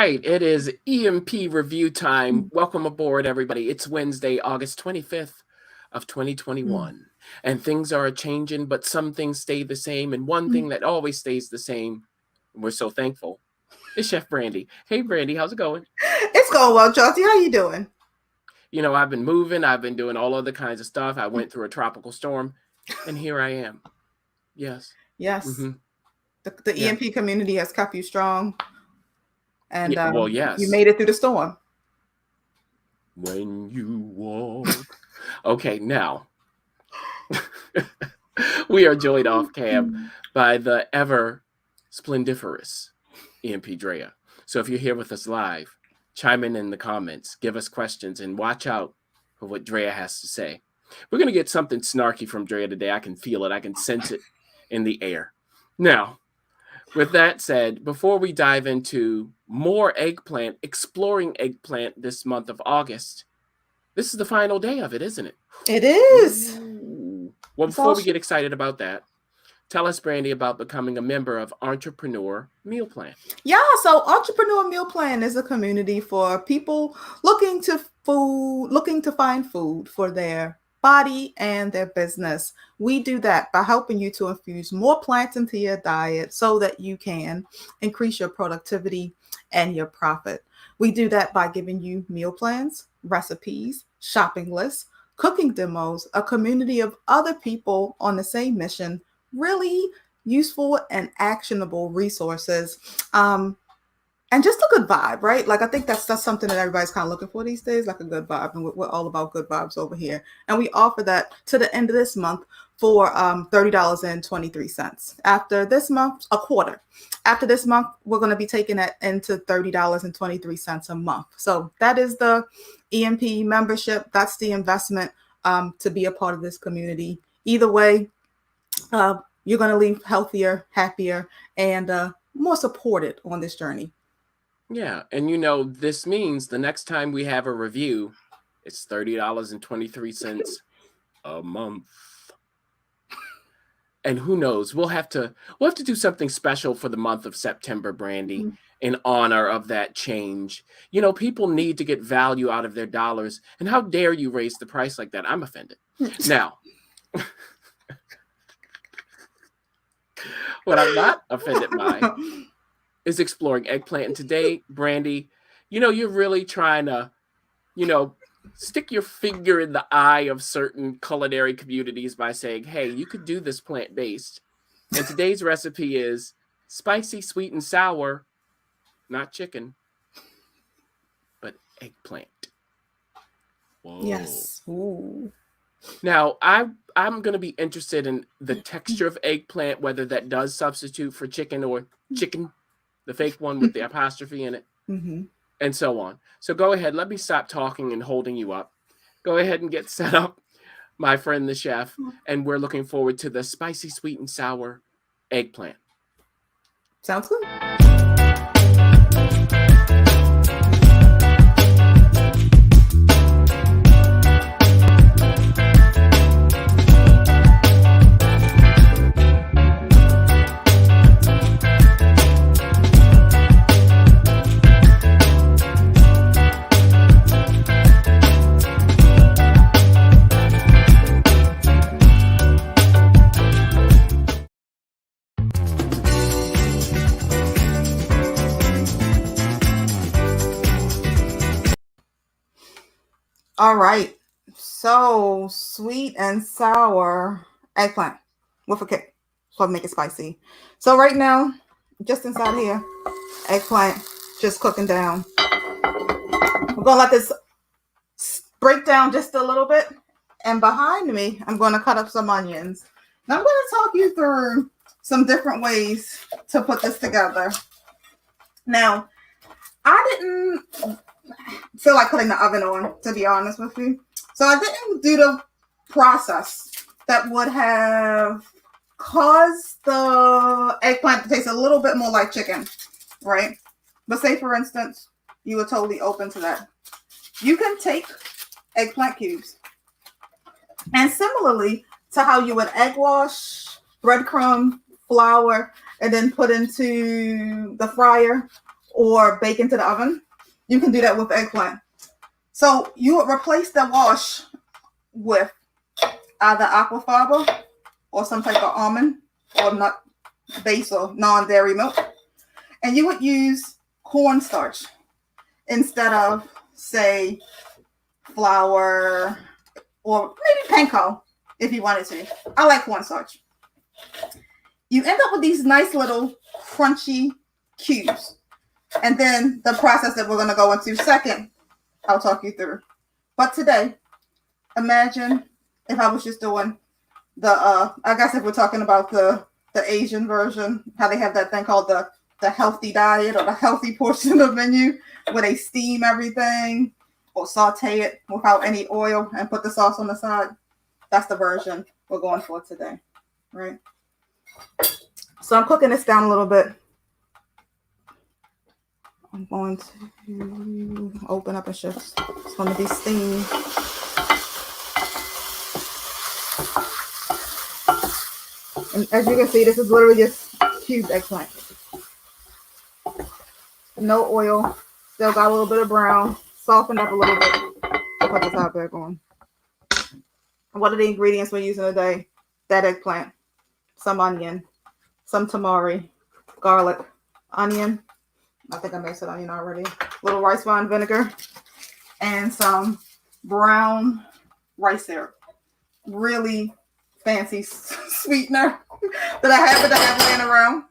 right, it is EMP review time. Welcome aboard, everybody. It's Wednesday, August 25th of 2021. And things are changing, but some things stay the same. And one thing that always stays the same, and we're so thankful, is Chef Brandy. Hey, Brandy, how's it going? It's going well, Chelsea. How you doing? You know, I've been moving. I've been doing all other kinds of stuff. I went through a tropical storm, and here I am. Yes. Yes. Mm-hmm. The EMP community has kept you strong. And yes. You made it through the storm. When you walk. Okay, now we are joined off cam by the ever splendiferous EMP Drea. So if you're here with us live, chime in the comments, give us questions, and watch out for what Drea has to say. We're going to get something snarky from Drea today. I can feel it. I can sense it in the air. Now, with that said, before we dive into more Eggplant, exploring Eggplant this month of August, this is the final day of it, isn't it? It is. Ooh. Well, before we get excited about that, tell us, Brandy, about becoming a member of Entrepreneur Meal Plan. Yeah, so Entrepreneur Meal Plan is a community for people looking to find food for their body and their business. We do that by helping you to infuse more plants into your diet so that you can increase your productivity and your profit. We do that by giving you meal plans, recipes, shopping lists, cooking demos, a community of other people on the same mission, really useful and actionable resources. And just a good vibe, right? Like, I think that's something that everybody's kind of looking for these days, like a good vibe. And we're all about good vibes over here. And we offer that to the end of this month for $30.23. After this month, a quarter. After this month, we're going to be taking that into $30.23 a month. So that is the EMP membership. That's the investment to be a part of this community. Either way, you're going to leave healthier, happier, and more supported on this journey. Yeah, and you know, this means the next time we have a review, it's $30.23 a month. And who knows, we'll have to do something special for the month of September, Brandy, in honor of that change. You know, people need to get value out of their dollars, and how dare you raise the price like that? I'm offended. Now, what I'm not offended by is exploring Eggplant. And today, Brandy, you know, you're really trying to, you know, stick your finger in the eye of certain culinary communities by saying, hey, you could do this plant-based. And today's recipe is spicy, sweet, and sour, not chicken, but eggplant. Whoa. Yes. Ooh. Now, I'm going to be interested in the texture of eggplant, whether that does substitute for chicken or chicken, the fake one with the apostrophe in it, and so on. So go ahead. Let me stop talking and holding you up. Go ahead and get set up, my friend, the chef, and we're looking forward to the spicy, sweet, and sour eggplant. Sounds good. All right, so sweet and sour eggplant with a kick, so make it spicy. So right now, just inside here, eggplant just cooking down. We're gonna let this break down just a little bit, and behind me, I'm going to cut up some onions. Now I'm going to talk you through some different ways to put this together. Now, I didn't feel like putting the oven on, to be honest with you. So I didn't do the process that would have caused the eggplant to taste a little bit more like chicken, right? But say, for instance, you were totally open to that. You can take eggplant cubes, and similarly to how you would egg wash, breadcrumb, flour, and then put into the fryer or bake into the oven. You can do that with eggplant. So you would replace the wash with either aquafaba or some type of almond or nut base or non-dairy milk. And you would use cornstarch instead of, say, flour or maybe panko if you wanted to. I like cornstarch. You end up with these nice little crunchy cubes. And then the process that we're going to go into second, I'll talk you through. But today, imagine if I was just doing the, I guess if we're talking about the Asian version, how they have that thing called the healthy diet or the healthy portion of the menu where they steam everything or saute it without any oil and put the sauce on the side. That's the version we're going for today, right? So I'm cooking this down a little bit. I'm going to open up a shift. It's going to be steamed. And as you can see, this is literally just cubed eggplant. No oil. Still got a little bit of brown. Softened up a little bit. Put the top back on. What are the ingredients we're using today? That eggplant. Some onion. Some tamari. Garlic. Onion. I think I made some onion already. A little rice wine vinegar. And some brown rice syrup. Really fancy sweetener that I happen to have laying around.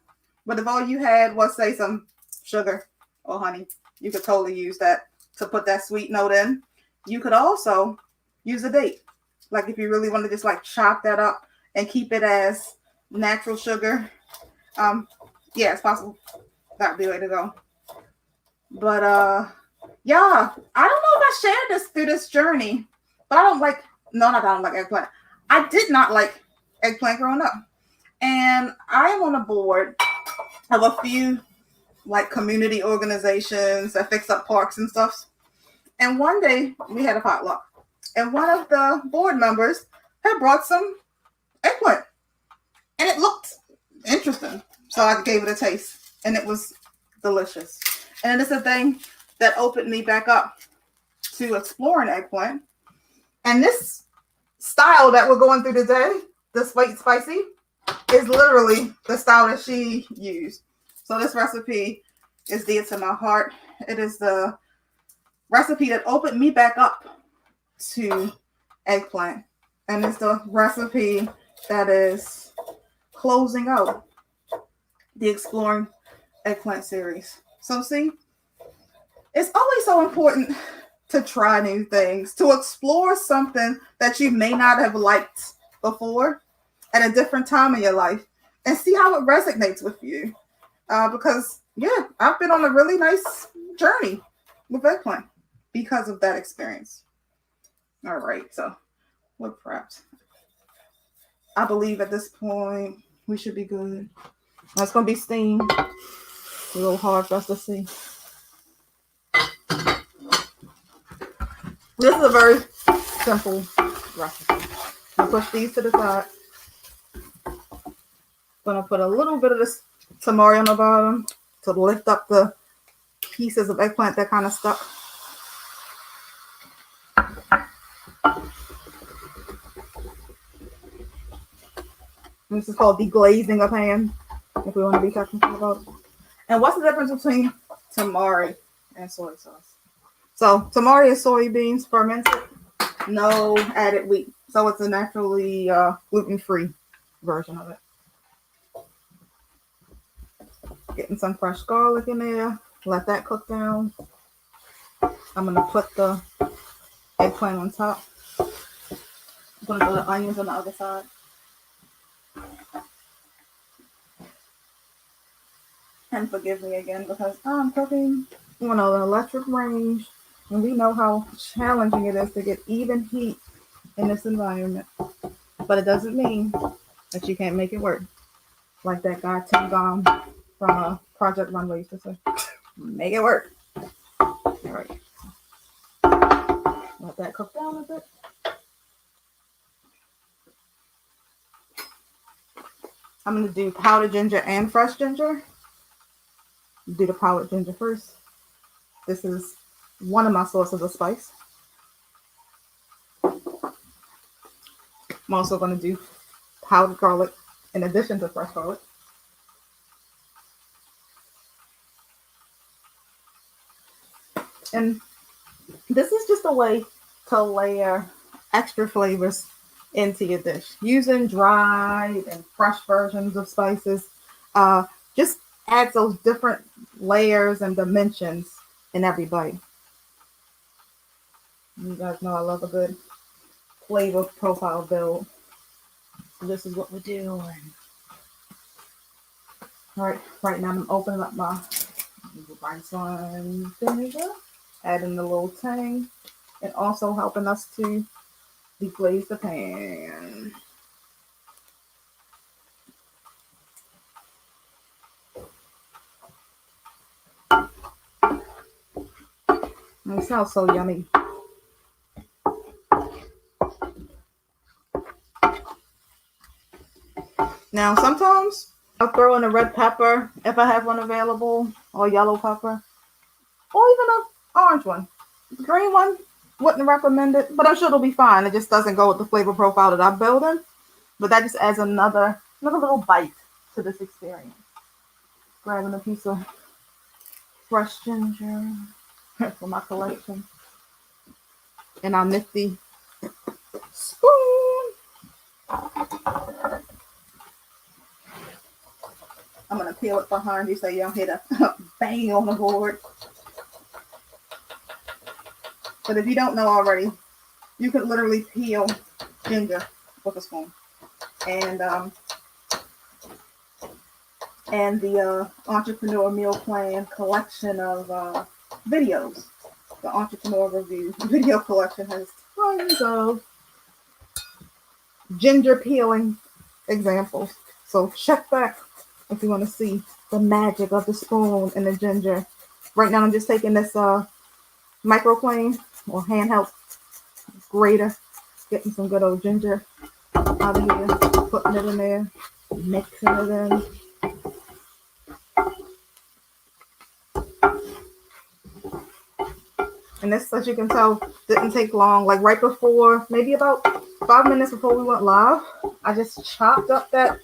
But if all you had was, say, some sugar or honey, you could totally use that to put that sweet note in. You could also use a date. Like if you really want to just like chop that up and keep it as natural sugar. Yeah, it's possible. That'd be the way to go. But yeah, I don't know if I shared this through this journey, but I don't like eggplant. I did not like eggplant growing up. And I am on a board of a few like community organizations that fix up parks and stuff. And one day we had a potluck. And one of the board members had brought some eggplant. And it looked interesting. So I gave it a taste. And it was delicious. And it's a thing that opened me back up to exploring eggplant. And this style that we're going through today, the sweet spicy, is literally the style that she used. So this recipe is dear to my heart. It is the recipe that opened me back up to eggplant. And it's the recipe that is closing out the Exploring Eggplant series. So see, it's always so important to try new things, to explore something that you may not have liked before at a different time in your life and see how it resonates with you. Because, yeah, I've been on a really nice journey with eggplant because of that experience. All right, so we're prepped. I believe at this point we should be good. That's going to be steamed. It's a little hard for us to see. This is a very simple recipe. I'll push these to the side. Gonna put a little bit of this tamari on the bottom to lift up the pieces of eggplant that kind of stuck. And this is called deglazing a pan, if we want to be technical about it. And what's the difference between tamari and soy sauce? So tamari is soybeans fermented, no added wheat. So it's a naturally gluten-free version of it. Getting some fresh garlic in there. Let that cook down. I'm going to put the eggplant on top. I'm going to put the onions on the other side. And forgive me again because I'm cooking on an electric range. And we know how challenging it is to get even heat in this environment. But it doesn't mean that you can't make it work. Like that guy Tim Gom from Project Runway used to say. Make it work. All right. Let that cook down a bit. I'm going to do powdered ginger and fresh ginger. do the powdered ginger first. This is one of my sources of spice. I'm also going to do powdered garlic in addition to fresh garlic. And this is just a way to layer extra flavors into your dish. Using dried and fresh versions of spices just adds those different layers and dimensions in every bite. You guys know I love a good flavor profile build. So this is what we're doing. All right now I'm opening up my rice wine vinegar, adding a little tang, and also helping us to deglaze the pan. It smells so yummy. Now, sometimes I'll throw in a red pepper if I have one available, or yellow pepper, or even an orange one. The green one, wouldn't recommend it, but I'm sure it'll be fine. It just doesn't go with the flavor profile that I'm building, but that just adds another little bite to this experience. Grabbing a piece of fresh ginger for my collection, and our nifty spoon. I'm going to peel it behind you so you don't hear the bang on the board. But if you don't know already, you could literally peel ginger with a spoon. And the Entrepreneur Meal Plan collection of videos, the Entrepreneur Review video collection, has tons of ginger peeling examples. So check back if you want to see the magic of the spoon and the ginger. Right now I'm just taking this microplane or handheld grater, getting some good old ginger out of here, putting it in there, mixing it in. And this, as you can tell, didn't take long. Like right before, maybe about 5 minutes before we went live, I just chopped up that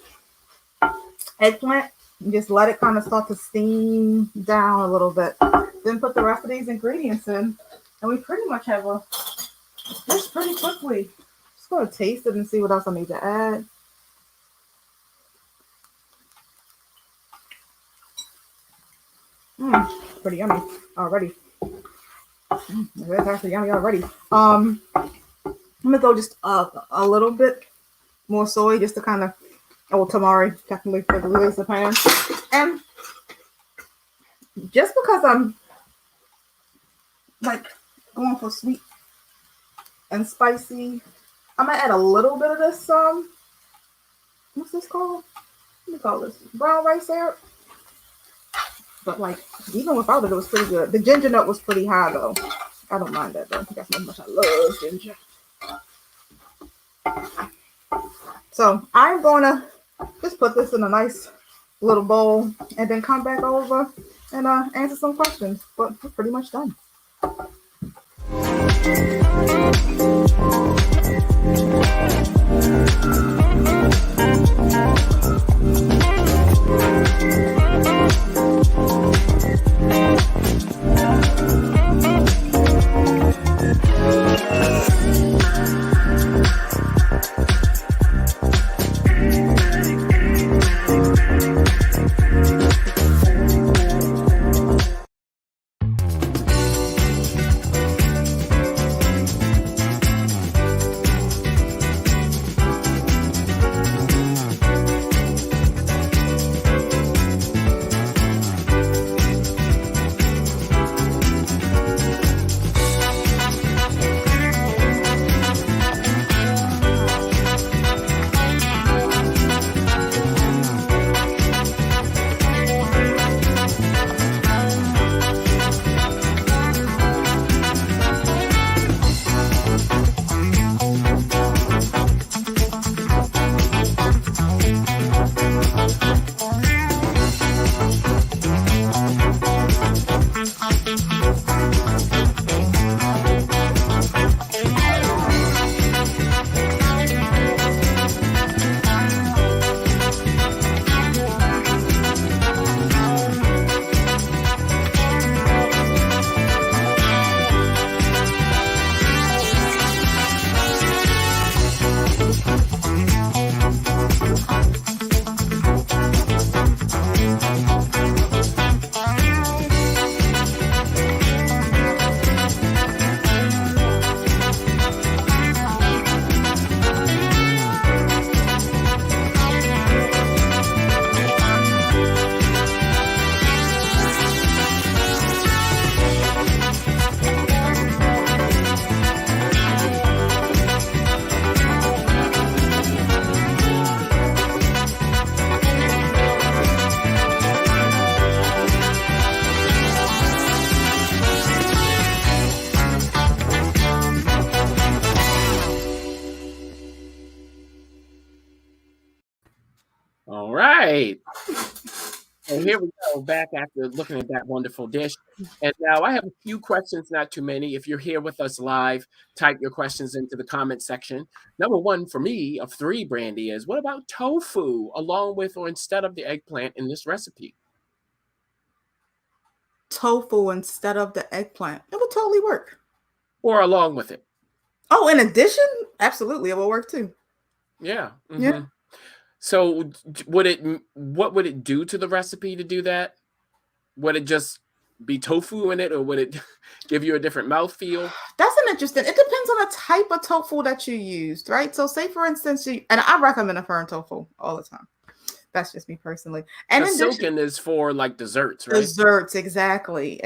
eggplant and just let it kind of start to steam down a little bit. Then put the rest of these ingredients in, and we pretty much have a dish pretty quickly. Just going to taste it and see what else I need to add. Pretty yummy already. That's actually yummy already. I'm gonna throw just a little bit more soy just to kind of, tamari technically for the release the pan. And just because I'm like going for sweet and spicy, I'm gonna add a little bit of this what's this called? What do you call this? Brown rice syrup. But like even without it, it was pretty good. The ginger note was pretty high though. I don't mind that though. That's how much I love ginger. So I'm gonna just put this in a nice little bowl and then come back over and answer some questions. But we're pretty much done. All right. So here we go, back after looking at that wonderful dish. And now I have a few questions, not too many. If you're here with us live, type your questions into the comment section. Number one for me of three, Brandy, is what about tofu along with or instead of the eggplant in this recipe? Tofu instead of the eggplant. It would totally work. Or along with it? Oh, in addition, absolutely, it will work too. Yeah. Yeah. So what would it do to the recipe to do that? Would it just be tofu in it, or would it give you a different mouthfeel? That's an interesting. It depends on the type of tofu that you used, right? So, say for instance, and I recommend a firm tofu all the time. That's just me personally. And Because in addition, silken is for like desserts, right? desserts, exactly.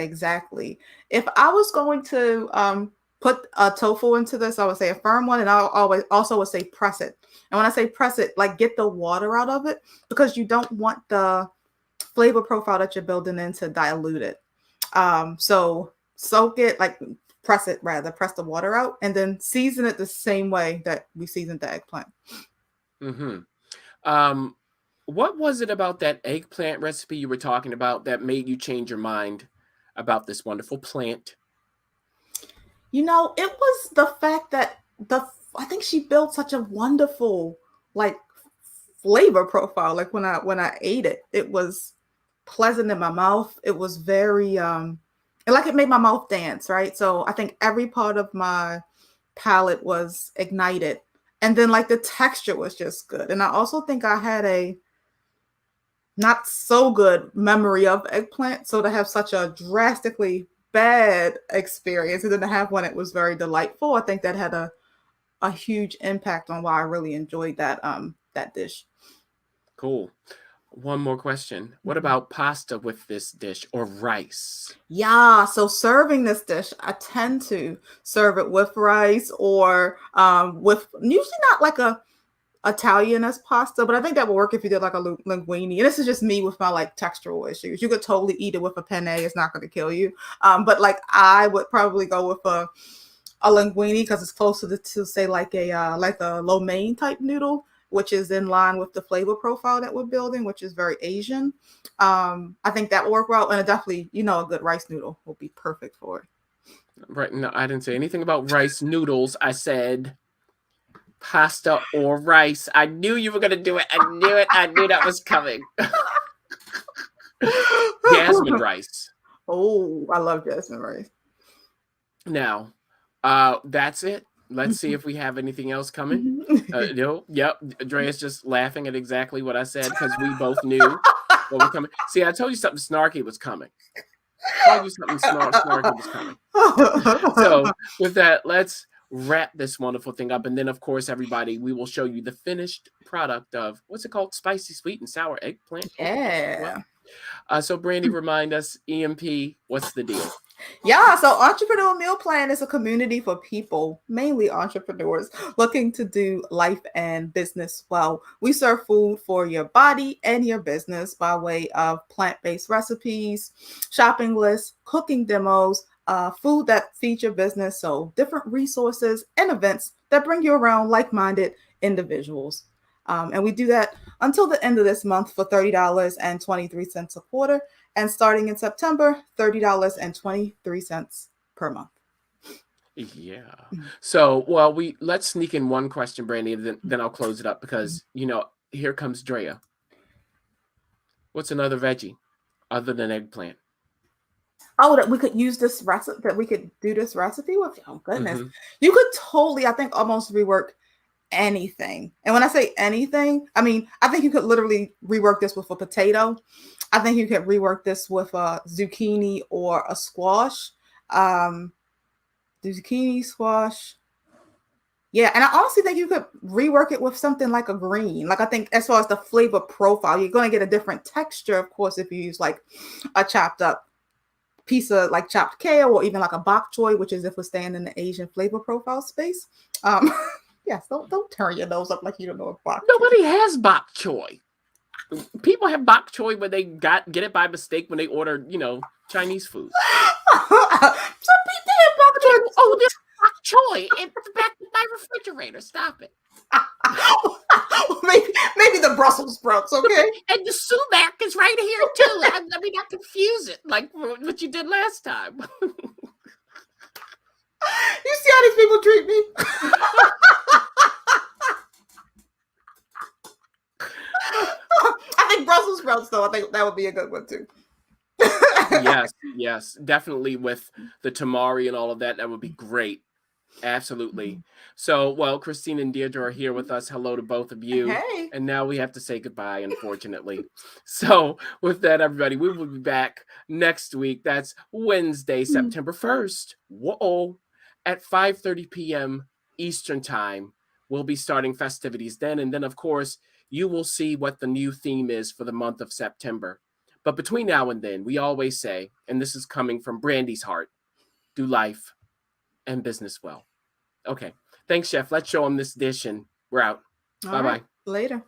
If I was going to put a tofu into this, I would say a firm one, and I always also would say press it. And when I say press it, like get the water out of it, because you don't want the flavor profile that you're building in to dilute it. So soak it, like press it rather, press the water out, and then season it the same way that we seasoned the eggplant. Um, what was it about that eggplant recipe you were talking about that made you change your mind about this wonderful plant? You know, it was the fact that I think she built such a wonderful like flavor profile. Like when I ate it, it was pleasant in my mouth. It was very like it made my mouth dance, right? So I think every part of my palate was ignited. And then like the texture was just good. And I also think I had a not so good memory of eggplant. So to have such a drastically bad experience and then to have one that was very delightful, I think that had a huge impact on why I really enjoyed that dish. Cool. One more question. What about pasta with this dish or rice? Yeah, so serving this dish, I tend to serve it with rice or with usually not like a Italian as pasta, but I think that would work if you did like a linguine. And this is just me with my like textural issues. You could totally eat it with a penne; it's not going to kill you. But like I would probably go with a linguine because it's closer to say like a lo mein type noodle, which is in line with the flavor profile that we're building, which is very Asian. I think that will work well, and definitely, a good rice noodle will be perfect for it. Right. No, I didn't say anything about rice noodles. I said pasta or rice. I knew you were going to do it. I knew it. I knew that was coming. Jasmine rice. Oh, I love jasmine rice. Now, that's it. Let's see if we have anything else coming. No, yep. Andrea's just laughing at exactly what I said because we both knew what was coming. See, I told you something snarky was coming. I told you something snarky was coming. So, with that, let's wrap this wonderful thing up. And then, of course, everybody, we will show you the finished product of, what's it called? Spicy, sweet, and sour eggplant. Yeah. So, Brandy, remind us, EMP, what's the deal? Yeah, so Entrepreneur Meal Plan is a community for people, mainly entrepreneurs, looking to do life and business well. We serve food for your body and your business by way of plant-based recipes, shopping lists, cooking demos, food that feeds your business, so different resources and events that bring you around like-minded individuals. And we do that until the end of this month for $30.23 a quarter. And starting in September, $30.23 per month. Yeah. So, well, let's sneak in one question, Brandy, and then I'll close it up because, here comes Drea. What's another veggie other than eggplant? Oh, that we could use this recipe, that we could do this recipe with? Oh, goodness. You could totally, I think, almost rework anything. And when I say anything, I mean, I think you could literally rework this with a potato. I think you could rework this with a zucchini or a squash. Zucchini, squash. Yeah, and I honestly think you could rework it with something like a green. Like I think as far as the flavor profile, you're going to get a different texture, of course, if you use like a chopped up piece of like chopped kale or even like a bok choy, which is if we're staying in the Asian flavor profile space. Yes, don't turn your nose up like you don't know what bok choy. Nobody has bok choy. People have bok choy when they get it by mistake when they order, Chinese food. Some people have bok choy. Oh, there's bok choy. It's back in my refrigerator. Stop it. maybe the Brussels sprouts, okay? And the sumac is right here too. Let me not confuse it like what you did last time. You see how these people treat me? I think Brussels sprouts, though. I think that would be a good one too. Yes, definitely with the tamari and all of that. That would be great. Absolutely. So, well, Christine and Deirdre are here with us. Hello to both of you. Hey. And now we have to say goodbye, unfortunately. So, with that, everybody, we will be back next week. That's Wednesday, September 1st. Whoa. At 5:30 p.m. Eastern Time. We'll be starting festivities then. And then, of course, you will see what the new theme is for the month of September. But between now and then, we always say, and this is coming from Brandy's heart, do life and business well. Okay. Thanks, Chef. Let's show them this dish and we're out. Bye-bye. Later.